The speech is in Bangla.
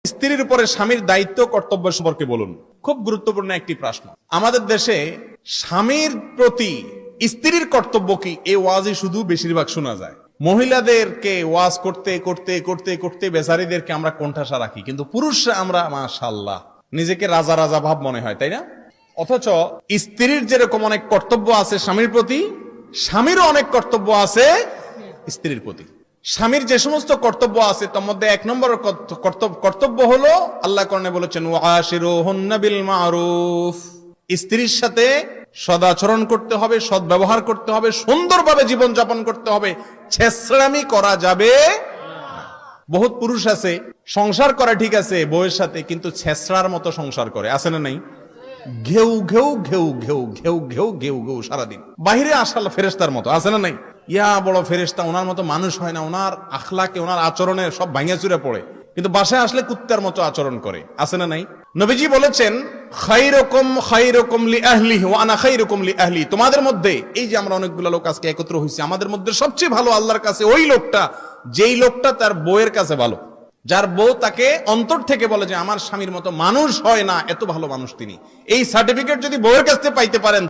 স্ত্রীর উপরে স্বামীর দায়িত্ব কর্তব্য সম্পর্কে বলুন। খুব গুরুত্বপূর্ণ একটি প্রশ্ন। আমাদের দেশে স্বামীর প্রতি স্ত্রীর কর্তব্য কি, এই ওয়াজই শুধু বেশিরভাগ শোনা যায়। মহিলাদেরকে ওয়াজ করতে করতে করতে করতে বেচারীদেরকে আমরা কোণঠাসা রাখি, কিন্তু পুরুষরা আমরা মাশাআল্লাহ নিজেকে রাজা রাজা ভাব মনে হয়, তাই না? অথচ স্ত্রীর যেরকম অনেক কর্তব্য আছে স্বামীর প্রতি, স্বামীরও অনেক কর্তব্য আছে স্ত্রীর প্রতি। স্বামীর যে সমস্ত কর্তব্য আছে তার মধ্যে এক নম্বর কর্তব্য হলো আল্লাহ কোরআনে বলেছেন ওয়াশিরুহুন্না বিল মারুফ। স্ত্রীর সাথে সদাচরণ করতে হবে, সদ্ব্যবহার করতে হবে, সুন্দরভাবে জীবন যাপন করতে হবে। ছেঁচড়ামি করা যাবে। বহুত পুরুষ আছে সংসার করে ঠিক আছে বউয়ের সাথে, কিন্তু ছেঁচড়ার মতো সংসার করে, আছে না নাই? ঘেউ ঘেউ ঘেউ ঘেউ ঘেউ ঘেউ ঘেউ ঘেউ সারাদিন। বাহিরে আসাল ফেরেশতার মতো, আছে না নাই? ইয়া বড় ফেরেশতা, ওনার মতো মানুষ হয় না, ওনার আখলাকে ওনার আচরণে সব ভাঙা চুরে পড়ে, কিন্তু বাসায় আসলে কুত্তার মতো আচরণ করে, আছে না নাই? নবীজি বলেছেন খায়রুকুম খায়রুকুম লিআহলিহি ওয়া আনা খায়রুকুম লিআহলি। তোমাদের মধ্যে এই যে আমরা অনেকগুলো লোক আজকে একত্র হইছি, আমাদের মধ্যে সবচেয়ে ভালো আল্লাহর কাছে ওই লোকটা যেই লোকটা তার বউয়ের কাছে ভালো, যার বউ তাকে অন্তর থেকে বলে যে আমার স্বামীর মতো মানুষ হয় না, এত ভালো মানুষ তিনি। এই সার্টিফিকেট যদি বউয়ের কাছে পাইতে পারেন